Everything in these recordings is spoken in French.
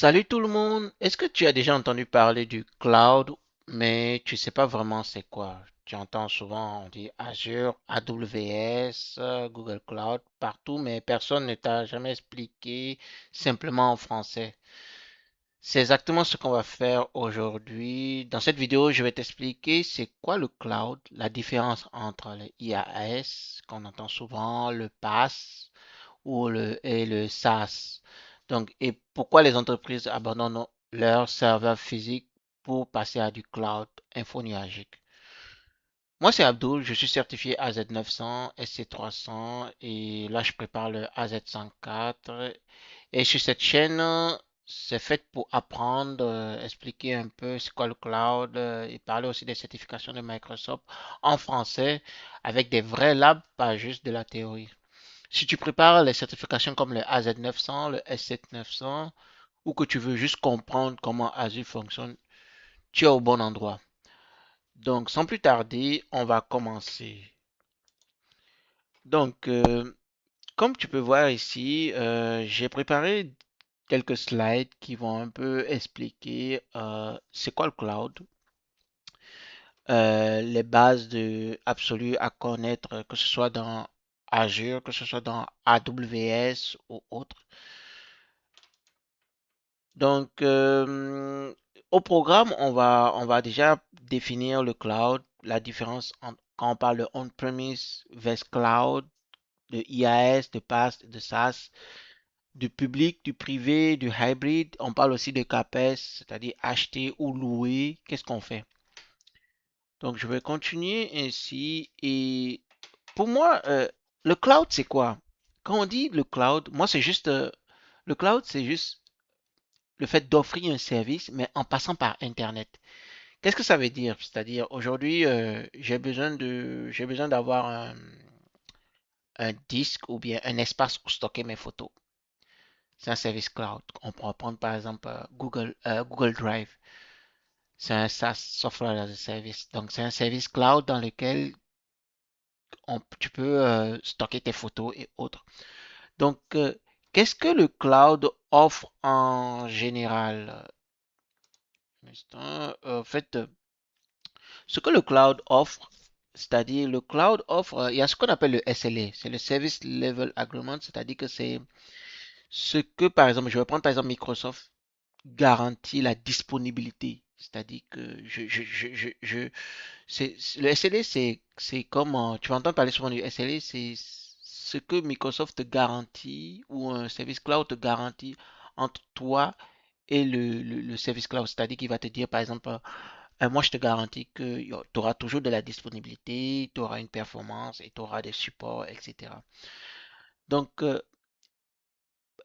Salut tout le monde. Est-ce que tu as déjà entendu parler du cloud, mais tu sais pas vraiment c'est quoi? Tu entends souvent on dit Azure, AWS, Google Cloud partout, mais personne ne t'a jamais expliqué simplement en français. C'est exactement ce qu'on va faire aujourd'hui. Dans cette vidéo, je vais t'expliquer c'est quoi le cloud, la différence entre le IaaS qu'on entend souvent, le PaaS et le SaaS. Donc, et pourquoi les entreprises abandonnent leurs serveurs physiques pour passer à du cloud info-nuagique. Moi, c'est Abdul, je suis certifié AZ900, SC300 et là, je prépare le AZ104. Et sur cette chaîne, c'est fait pour apprendre, expliquer un peu c'est quoi le cloud et parler aussi des certifications de Microsoft en français avec des vrais labs, pas juste de la théorie. Si tu prépares les certifications comme le AZ900, le S7900, ou que tu veux juste comprendre comment Azure fonctionne, tu es au bon endroit. Donc, sans plus tarder, on va commencer. Donc, comme tu peux voir ici, j'ai préparé quelques slides qui vont un peu expliquer c'est quoi le cloud, les bases absolues à connaître, que ce soit dans Azure, que ce soit dans AWS ou autre. Donc, au programme, on va déjà définir le cloud, la différence quand on parle de on-premise vers cloud, de IaaS, de PaaS, de SaaS, du public, du privé, du hybrid. On parle aussi de CAPES, c'est-à-dire acheter ou louer. Qu'est-ce qu'on fait? Donc, je vais continuer ainsi. Et pour moi, le cloud, c'est quoi? Quand on dit le cloud, moi, c'est juste, le cloud, c'est juste le fait d'offrir un service, mais en passant par Internet. Qu'est-ce que ça veut dire? C'est-à-dire, aujourd'hui, j'ai besoin d'avoir un disque ou bien un espace où stocker mes photos. C'est un service cloud. On pourra prendre par exemple Google Drive. C'est un SaaS, Software as a Service. Donc, c'est un service cloud dans lequel tu peux stocker tes photos et autres. Donc, qu'est-ce que le cloud offre en général? En fait, ce que le cloud offre, c'est-à-dire le cloud offre, il y a ce qu'on appelle le SLA, c'est le Service Level Agreement, c'est-à-dire que c'est ce que, par exemple, je vais prendre par exemple Microsoft garantit la disponibilité. C'est-à-dire que le SLA, c'est comme, tu vas entendre parler souvent du SLA, c'est ce que Microsoft te garantit ou un service cloud te garantit entre toi et le service cloud. C'est-à-dire qu'il va te dire, par exemple, moi, je te garantis que tu auras toujours de la disponibilité, tu auras une performance et tu auras des supports, etc. Donc,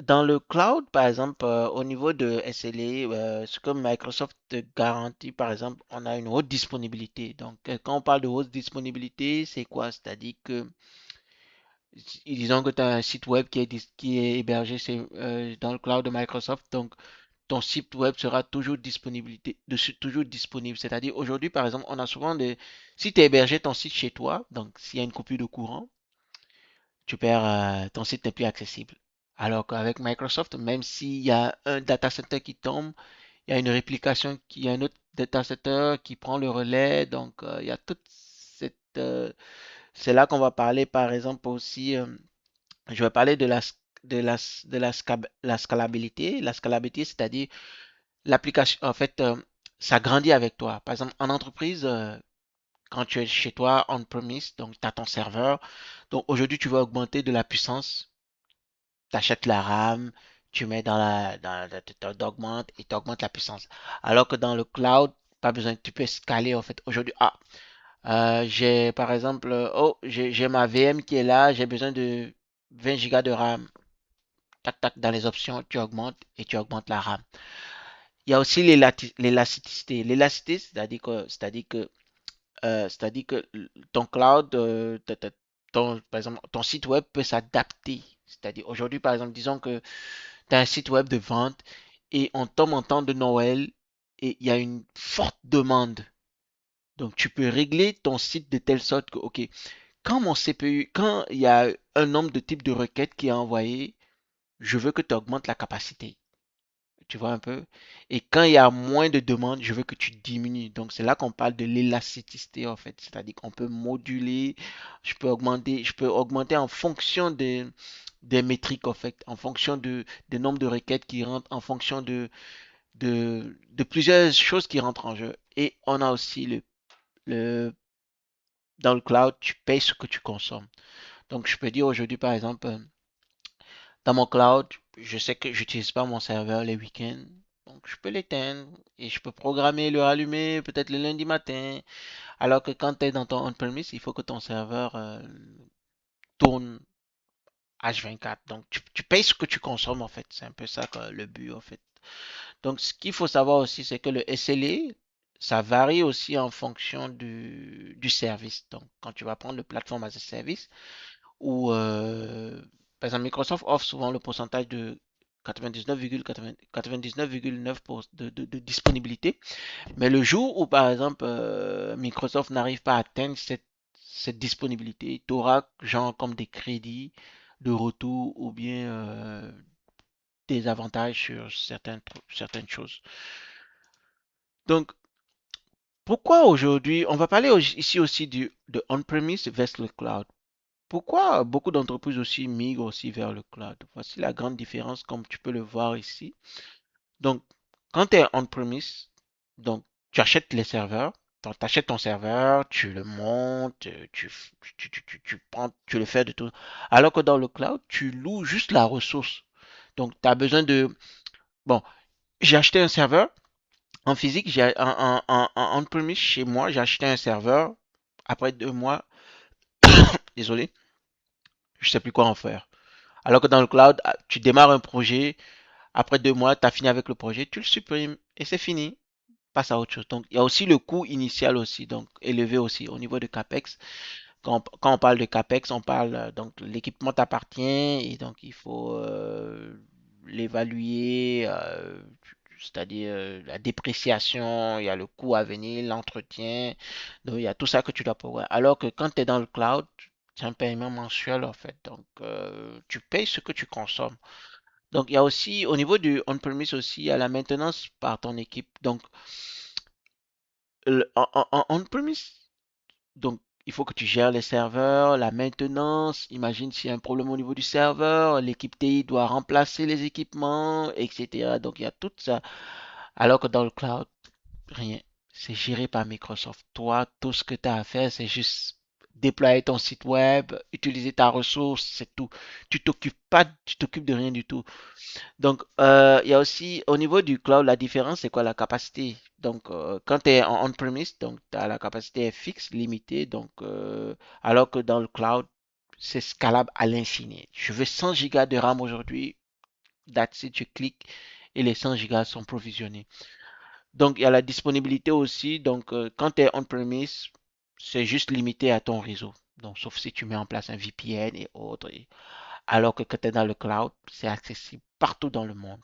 dans le cloud, par exemple, au niveau de SLA, ce que Microsoft te garantit, par exemple, on a une haute disponibilité. Donc, quand on parle de haute disponibilité, c'est quoi? C'est-à-dire que, disons que tu as un site web qui est hébergé dans le cloud de Microsoft, donc ton site web sera toujours disponible. C'est-à-dire aujourd'hui, par exemple, on a souvent si tu hébergé ton site chez toi, donc s'il y a une coupure de courant, tu perds, ton site n'est plus accessible. Alors qu'avec Microsoft, même s'il y a un data center qui tombe, il y a une réplication, il y a un autre data center qui prend le relais. Donc, il y a toute cette, c'est là qu'on va parler, par exemple, aussi, je vais parler de la scalabilité. La scalabilité, c'est-à-dire l'application, en fait, ça grandit avec toi. Par exemple, en entreprise, quand tu es chez toi on-premise, donc tu as ton serveur. Donc aujourd'hui, tu veux augmenter de la puissance. Tu achètes la RAM, tu mets t'augmentes et tu augmentes la puissance. Alors que dans le cloud, pas besoin, tu peux scaler en fait. Aujourd'hui, j'ai par exemple, j'ai ma VM qui est là, j'ai besoin de 20 gigas de RAM. Tac, tac, dans les options, tu augmentes et tu augmentes la RAM. Il y a aussi l'élasticité. L'élasticité, c'est-à-dire que ton cloud, par exemple, ton site web peut s'adapter. C'est-à-dire, aujourd'hui, par exemple, disons que tu as un site web de vente et on tombe en temps de Noël et il y a une forte demande. Donc, tu peux régler ton site de telle sorte que, OK, quand mon CPU, quand il y a un nombre de types de requêtes qui est envoyé, je veux que tu augmentes la capacité. Tu vois un peu? Et quand il y a moins de demandes, je veux que tu diminues. Donc, c'est là qu'on parle de l'élasticité, en fait. C'est-à-dire qu'on peut moduler, je peux augmenter en fonction des métriques, en fait, en fonction des nombres de requêtes qui rentrent, en fonction de plusieurs choses qui rentrent en jeu. Et on a aussi le, dans le cloud, tu payes ce que tu consommes. Donc, je peux dire aujourd'hui, par exemple, dans mon cloud, je sais que j'utilise pas mon serveur les week-ends. Donc, je peux l'éteindre et je peux programmer le rallumer peut-être le lundi matin. Alors que quand tu es dans ton on-premise, il faut que ton serveur tourne H24. Donc, tu payes ce que tu consommes en fait. C'est un peu ça le but en fait. Donc, ce qu'il faut savoir aussi, c'est que le SLA, ça varie aussi en fonction du service. Donc, quand tu vas prendre le plateforme as a service, ou par exemple, Microsoft offre souvent le pourcentage de 99,9% de disponibilité. Mais le jour où, par exemple, Microsoft n'arrive pas à atteindre cette disponibilité, tu auras genre comme des crédits de retour ou bien des avantages sur certaines choses. Donc, pourquoi aujourd'hui, on va parler ici aussi de on-premise versus le cloud. Pourquoi beaucoup d'entreprises aussi migrent aussi vers le cloud? Voici la grande différence comme tu peux le voir ici. Donc, quand tu es on-premise, donc tu achètes les serveurs, tu achètes ton serveur, tu le montes, tu le fais de tout. Alors que dans le cloud, tu loues juste la ressource. Donc, tu as besoin de... Bon, j'ai acheté un serveur en physique, en on-premise chez moi, j'ai acheté un serveur. Après 2 mois, désolé, je sais plus quoi en faire. Alors que dans le cloud, tu démarres un projet, après 2 mois, tu as fini avec le projet, tu le supprimes et c'est fini. Passe à autre chose. Donc, il y a aussi le coût initial aussi, donc élevé aussi au niveau de CAPEX. Quand on parle de CAPEX, on parle donc l'équipement t'appartient et donc il faut l'évaluer, c'est-à-dire la dépréciation, il y a le coût à venir, l'entretien, donc il y a tout ça que tu dois pouvoir. Alors que quand tu es dans le cloud, c'est un paiement mensuel en fait, donc tu payes ce que tu consommes. Donc il y a aussi au niveau du on-premise aussi, il y a la maintenance par ton équipe. Donc en on-premise, donc il faut que tu gères les serveurs, la maintenance. Imagine s'il y a un problème au niveau du serveur, l'équipe TI doit remplacer les équipements, etc. Donc il y a tout ça. Alors que dans le cloud, rien. C'est géré par Microsoft. Toi, tout ce que tu as à faire, c'est juste déployer ton site web, utiliser ta ressource, c'est tout. Tu t'occupes de rien du tout. Donc, il y a aussi, au niveau du cloud, la différence, c'est quoi? La capacité. Donc, quand tu es en on-premise, donc, la capacité est fixe, limitée. Donc, alors que dans le cloud, c'est scalable à l'infini. Je veux 100 gigas de RAM aujourd'hui. That's it, je clique et les 100 gigas sont provisionnés. Donc, il y a la disponibilité aussi. Donc, quand tu es on-premise, c'est juste limité à ton réseau. Donc, sauf si tu mets en place un VPN et autres. Alors que quand tu es dans le cloud, c'est accessible partout dans le monde.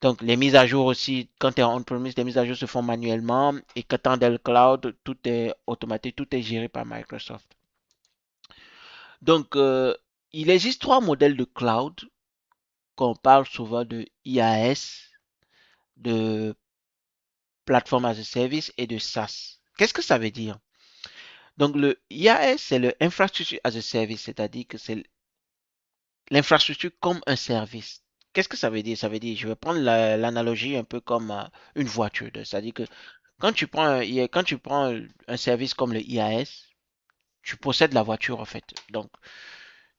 Donc, les mises à jour aussi, quand tu es en on-premise, les mises à jour se font manuellement. Et quand tu es dans le cloud, tout est automatique, tout est géré par Microsoft. Donc, il existe trois modèles de cloud qu'on parle souvent de IaaS, de Platform as a Service et de SaaS. Qu'est-ce que ça veut dire? Donc, le IaaS, c'est le Infrastructure as a Service, c'est-à-dire que c'est l'infrastructure comme un service. Qu'est-ce que ça veut dire? Ça veut dire, je vais prendre l'analogie un peu comme une voiture. C'est-à-dire que quand tu prends un service comme le IaaS, tu possèdes la voiture en fait. Donc,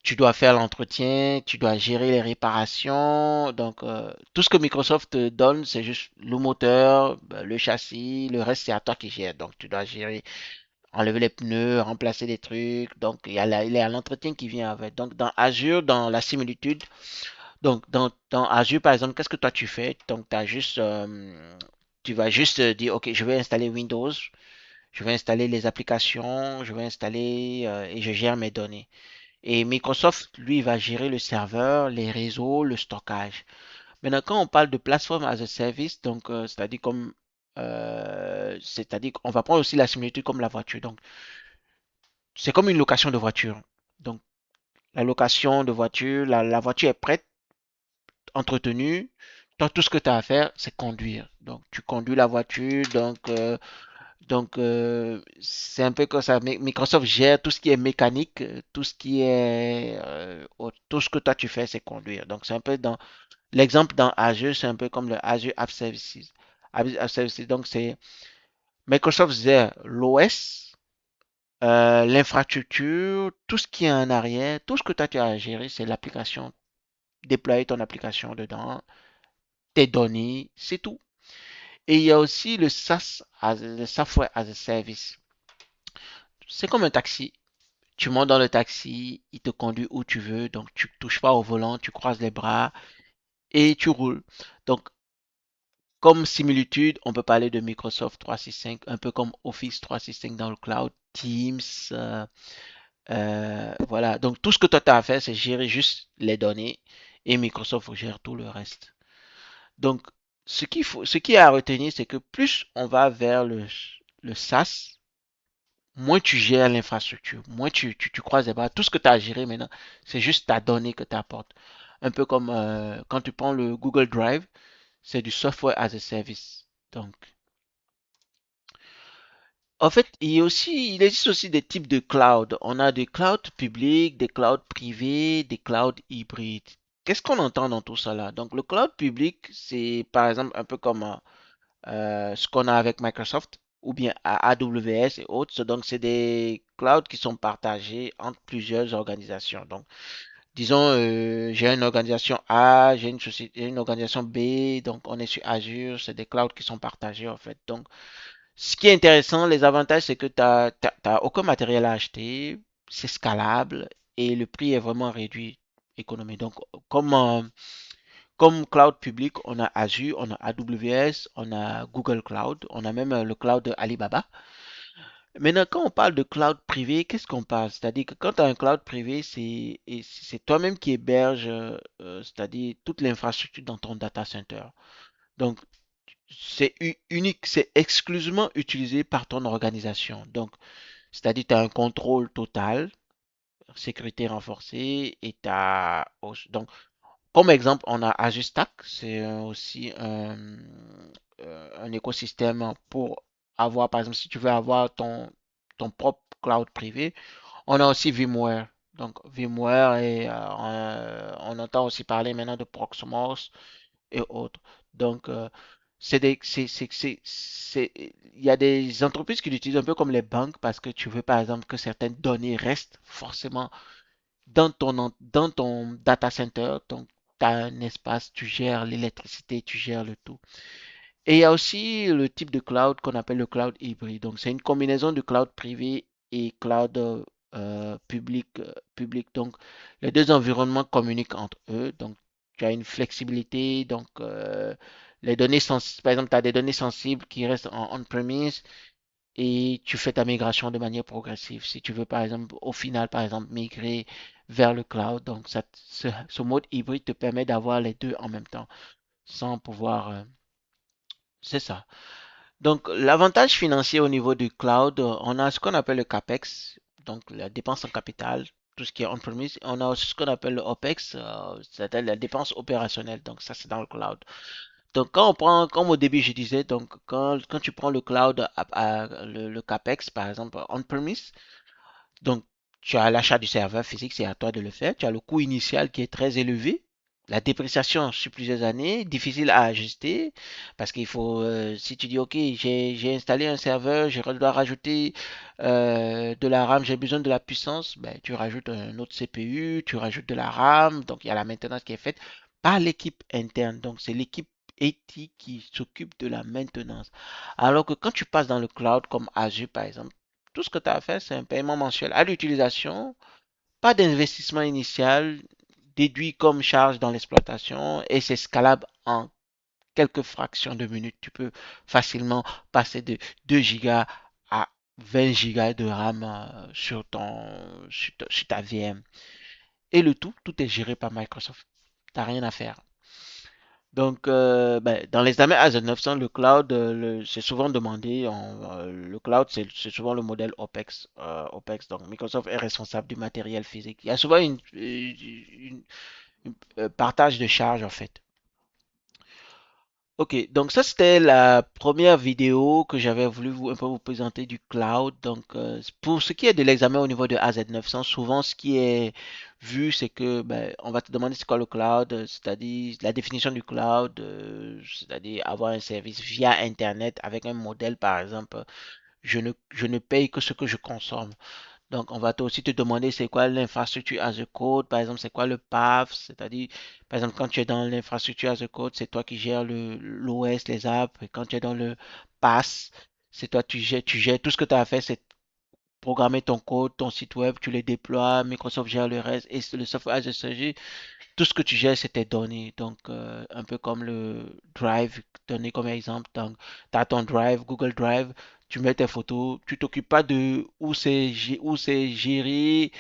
tu dois faire l'entretien, tu dois gérer les réparations. Donc, tout ce que Microsoft te donne, c'est juste le moteur, le châssis, le reste, c'est à toi qui gères. Donc, tu dois gérer, enlever les pneus, remplacer des trucs. Donc, il y a l'entretien qui vient avec. Donc, dans Azure, dans la similitude, donc, dans Azure, par exemple, qu'est-ce que toi tu fais? Donc, tu vas juste dire, OK, je vais installer Windows, je vais installer les applications, je vais installer et je gère mes données. Et Microsoft, lui, va gérer le serveur, les réseaux, le stockage. Maintenant, quand on parle de plateforme as a service, donc, c'est-à-dire qu'on va prendre aussi la similitude comme la voiture. Donc, c'est comme une location de voiture. Donc, la location de voiture, la voiture est prête, entretenue. Toi, tout ce que tu as à faire, c'est conduire. Donc, tu conduis la voiture. Donc, c'est un peu comme ça. Microsoft gère tout ce qui est mécanique, tout ce qui est, tout ce que toi tu fais, c'est conduire. Donc, c'est un peu dans l'exemple dans Azure, c'est un peu comme le Azure App Services. App Services, donc c'est Microsoft gère l'OS, l'infrastructure, tout ce qui est en arrière, tout ce que toi tu as à gérer, c'est l'application, déployer ton application dedans, tes données, c'est tout. Et il y a aussi le SaaS, le Software as a Service. C'est comme un taxi. Tu montes dans le taxi, il te conduit où tu veux, donc tu touches pas au volant, tu croises les bras et tu roules. Donc, comme similitude, on peut parler de Microsoft 365, un peu comme Office 365 dans le cloud, Teams, voilà. Donc, tout ce que toi tu as à faire, c'est gérer juste les données et Microsoft gère tout le reste. Donc, ce qui est à retenir, c'est que plus on va vers le SaaS, moins tu gères l'infrastructure, moins tu croises les bras. Tout ce que tu as à gérer maintenant, c'est juste ta donnée que tu apportes. Un peu comme quand tu prends le Google Drive, c'est du software as a service. Donc, en fait, il existe aussi des types de cloud. On a des clouds publics, des clouds privés, des clouds hybrides. Qu'est-ce qu'on entend dans tout ça là? Donc, le cloud public, c'est par exemple un peu comme ce qu'on a avec Microsoft ou bien AWS et autres. Donc, c'est des clouds qui sont partagés entre plusieurs organisations. Donc, disons, j'ai une organisation A, j'ai une société, une organisation B, donc on est sur Azure, c'est des clouds qui sont partagés en fait. Donc, ce qui est intéressant, les avantages, c'est que tu n'as aucun matériel à acheter, c'est scalable et le prix est vraiment réduit, économique. Donc, comme, comme cloud public, on a Azure, on a AWS, on a Google Cloud, on a même le cloud de Alibaba. Maintenant, quand on parle de cloud privé, qu'est-ce qu'on parle? C'est-à-dire que quand tu as un cloud privé, c'est toi-même qui héberge, c'est-à-dire toute l'infrastructure dans ton data center. Donc, c'est unique, c'est exclusivement utilisé par ton organisation. Donc, c'est-à-dire tu as un contrôle total, sécurité renforcée, et tu as... Donc, comme exemple, on a Azure Stack, c'est aussi un écosystème pour avoir, par exemple, si tu veux avoir ton propre cloud privé, on a aussi VMware. Donc, VMware et on entend aussi parler maintenant de Proxmox et autres. Donc, il y a des entreprises qui l'utilisent un peu comme les banques parce que tu veux, par exemple, que certaines données restent forcément dans ton data center. Donc, tu as un espace, tu gères l'électricité, tu gères le tout. Et il y a aussi le type de cloud qu'on appelle le cloud hybride. Donc, c'est une combinaison de cloud privé et cloud public. Donc, les deux environnements communiquent entre eux. Donc, tu as une flexibilité. Donc, les données sensibles, par exemple, tu as des données sensibles qui restent en on-premise et tu fais ta migration de manière progressive. Si tu veux, par exemple, au final, par exemple, migrer vers le cloud, donc ce mode hybride te permet d'avoir les deux en même temps sans pouvoir. C'est ça. Donc, l'avantage financier au niveau du cloud, on a ce qu'on appelle le CAPEX, donc la dépense en capital, tout ce qui est on-premise. On a aussi ce qu'on appelle le OPEX, c'est-à-dire la dépense opérationnelle. Donc, ça, c'est dans le cloud. Donc, quand on prend, comme au début, je disais, donc, quand tu prends le cloud, le CAPEX, par exemple, on-premise, donc, tu as l'achat du serveur physique, c'est à toi de le faire. Tu as le coût initial qui est très élevé. La dépréciation sur plusieurs années, difficile à ajuster parce qu'il faut, si tu dis, OK, j'ai installé un serveur, je dois rajouter de la RAM, j'ai besoin de la puissance, ben, tu rajoutes un autre CPU, tu rajoutes de la RAM, donc il y a la maintenance qui est faite par l'équipe interne. Donc c'est l'équipe IT qui s'occupe de la maintenance. Alors que quand tu passes dans le cloud comme Azure par exemple, tout ce que tu as à faire, c'est un paiement mensuel à l'utilisation, pas d'investissement initial, déduit comme charge dans l'exploitation et c'est scalable en quelques fractions de minutes. Tu peux facilement passer de 2 gigas à 20 gigas de RAM sur ta VM. Et le tout est géré par Microsoft. Tu n'as rien à faire. Donc, ben, dans les années AZ900, le cloud, c'est souvent demandé. Le cloud, c'est souvent le modèle OPEX. OPEX. Donc, Microsoft est responsable du matériel physique. Il y a souvent partage de charges, en fait. Ok, donc ça c'était la première vidéo que j'avais voulu un peu vous présenter du cloud. Donc pour ce qui est de l'examen au niveau de AZ900, souvent ce qui est vu c'est que ben, on va te demander c'est quoi le cloud, c'est-à-dire la définition du cloud, c'est-à-dire avoir un service via Internet avec un modèle par exemple. Je ne paye que ce que je consomme. Donc, on va aussi te demander c'est quoi l'infrastructure as a code, par exemple, c'est quoi le path, c'est-à-dire, par exemple, quand tu es dans l'infrastructure as a code, c'est toi qui gères l'OS, les apps, et quand tu es dans le pass, c'est toi, tu gères tout ce que tu as à faire, c'est programmer ton code, ton site web, tu les déploies, Microsoft gère le reste, et le software as a service, tout ce que tu gères, c'est tes données. Donc, un peu comme le Drive, donné comme exemple. Donc, tu as ton Drive, Google Drive, tu mets tes photos, tu t'occupes pas de où c'est géré,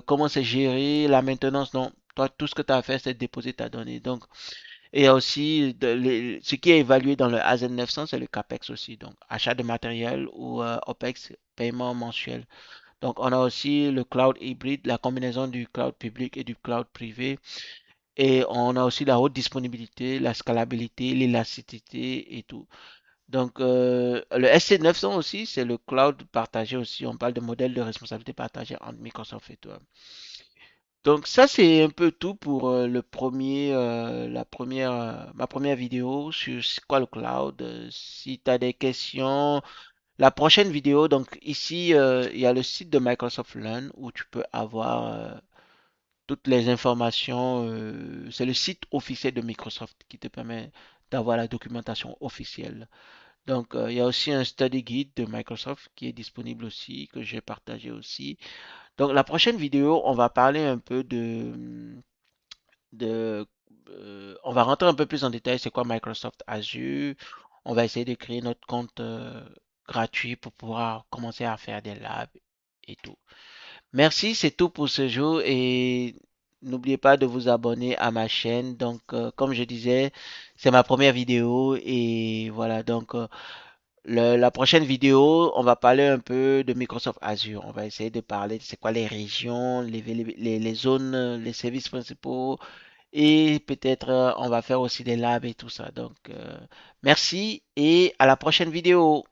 comment c'est géré, la maintenance. Non, toi, tout ce que tu as à faire, c'est déposer ta donnée. Donc, et il y a aussi ce qui est évalué dans le AZ900, c'est le CAPEX aussi. Donc, achat de matériel ou OPEX, paiement mensuel. Donc, on a aussi le cloud hybride, la combinaison du cloud public et du cloud privé. Et on a aussi la haute disponibilité, la scalabilité, l'élasticité et tout. Donc, le SC900 aussi, c'est le cloud partagé aussi. On parle de modèle de responsabilité partagée entre Microsoft et toi. Donc, ça, c'est un peu tout pour ma première vidéo sur c'est quoi le cloud. Si tu as des questions, la prochaine vidéo, donc ici, il y a le site de Microsoft Learn où tu peux avoir toutes les informations. C'est le site officiel de Microsoft qui te permet d'avoir la documentation officielle. Donc, il y a aussi un study guide de Microsoft qui est disponible aussi, que j'ai partagé aussi. Donc, la prochaine vidéo, on va parler un peu on va rentrer un peu plus en détail, c'est quoi Microsoft Azure. On va essayer de créer notre compte gratuit pour pouvoir commencer à faire des labs et tout. Merci, c'est tout pour ce jour et n'oubliez pas de vous abonner à ma chaîne. Donc, comme je disais, c'est ma première vidéo et voilà. Donc, la prochaine vidéo, on va parler un peu de Microsoft Azure. On va essayer de parler de c'est quoi les régions, les zones, les services principaux et peut-être on va faire aussi des labs et tout ça. Donc, merci et à la prochaine vidéo.